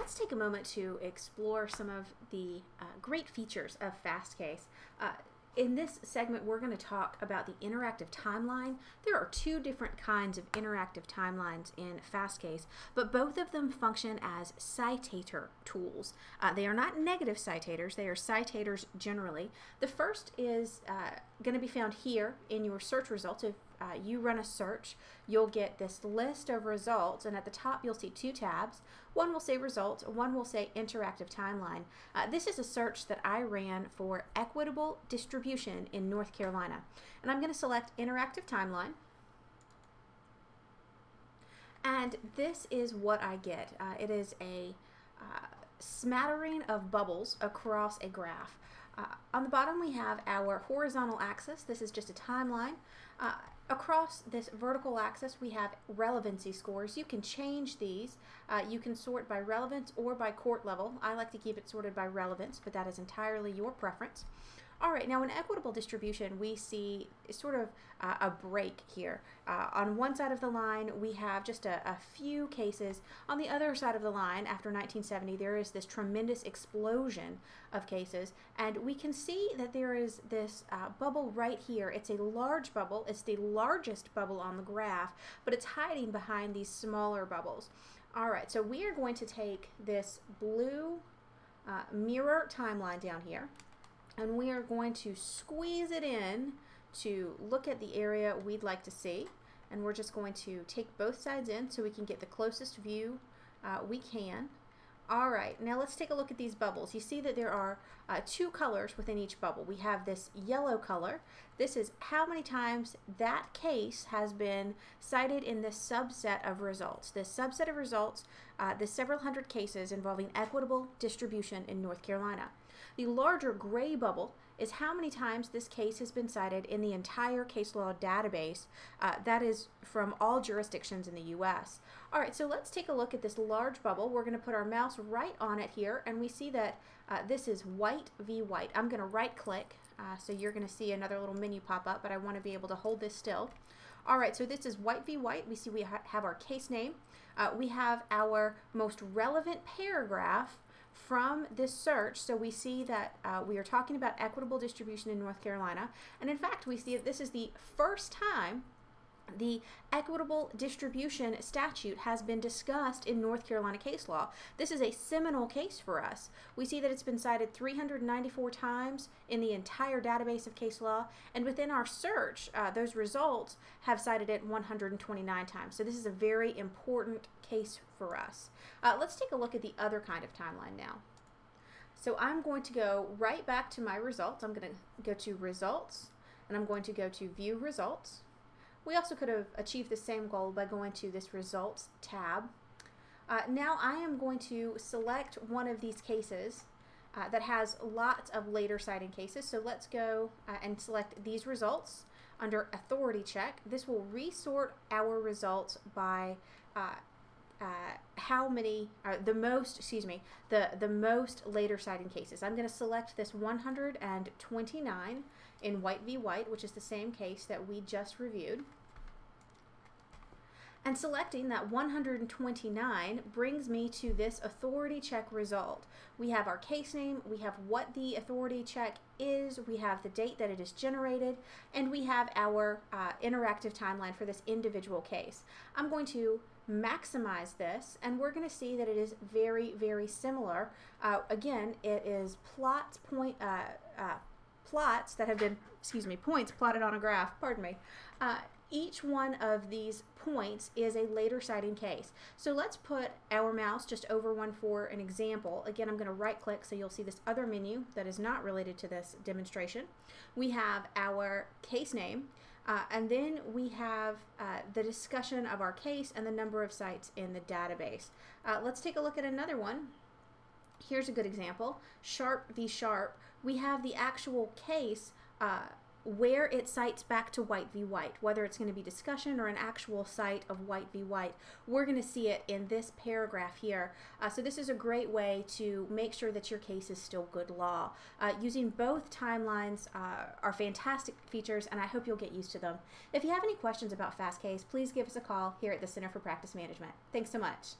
let's take a moment to explore some of the great features of Fastcase. In this segment, we're going to talk about the interactive timeline. There are two different kinds of interactive timelines in Fastcase, but both of them function as citator tools. They are not negative citators, they are citators generally. The first is going to be found here in your search results. If you run a search, you'll get this list of results, and at the top you'll see two tabs. One will say results, one will say interactive timeline. This is a search that I ran for Equitable Distribution in North Carolina. And I'm going to select interactive timeline. And this is what I get. It is a smattering of bubbles across a graph. On the bottom we have our horizontal axis. This is just a timeline. Across this vertical axis we have relevancy scores. You can change these. You can sort by relevance or by court level. I like to keep it sorted by relevance, but that is entirely your preference. Alright, now in equitable distribution we see sort of a break here. On one side of the line we have just a few cases. On the other side of the line, after 1970, there is this tremendous explosion of cases, and we can see that there is this bubble right here. It's a large bubble. It's the largest bubble on the graph, but it's hiding behind these smaller bubbles. Alright, so we are going to take this blue mirror timeline down here, and we are going to squeeze it in to look at the area we'd like to see. And we're just going to take both sides in so we can get the closest view we can. Alright, now let's take a look at these bubbles. You see that there are two colors within each bubble. We have this yellow color. This is how many times that case has been cited in this subset of results. This subset of results, the several hundred cases involving equitable distribution in North Carolina. The larger gray bubble is how many times this case has been cited in the entire case law database. That is from all jurisdictions in the U.S. Alright, so let's take a look at this large bubble. We're going to put our mouse right on it here, and we see that this is white v. white. I'm going to right click, so you're going to see another little menu pop up, but I want to be able to hold this still. Alright, so this is white v. white. We see we have our case name. We have our most relevant paragraph from this search, so we see that we are talking about equitable distribution in North Carolina, and in fact we see that this is the first time the equitable distribution statute has been discussed in North Carolina case law. This is a seminal case for us. We see that it's been cited 394 times in the entire database of case law, and within our search, those results have cited it 129 times. So this is a very important case for us. Let's take a look at the other kind of timeline now. So I'm going to go right back to my results. I'm going to go to results, and I'm going to go to view results. We also could have achieved the same goal by going to this results tab. Now I am going to select one of these cases that has lots of later citing cases. So let's go and select these results under authority check. This will resort our results by how many, the most later citing cases. I'm going to select this 129 in white v. white, which is the same case that we just reviewed. And selecting that 129 brings me to this authority check result. We have our case name, we have what the authority check is, we have the date that it is generated, and we have our interactive timeline for this individual case. I'm going to maximize this, and we're going to see that it is very, very similar. Again, it is plots that have been, points plotted on a graph, pardon me. Each one of these points is a later citing case. So let's put our mouse just over one for an example. Again, I'm going to right click so you'll see this other menu that is not related to this demonstration. We have our case name, and then we have the discussion of our case and the number of sites in the database. Let's take a look at another one. Here's a good example, Sharp v. Sharp. We have the actual case where it cites back to white v. white, whether it's going to be discussion or an actual cite of white v. white. We're going to see it in this paragraph here. So this is a great way to make sure that your case is still good law. Using both timelines are fantastic features, and I hope you'll get used to them. If you have any questions about Fastcase, please give us a call here at the Center for Practice Management. Thanks so much.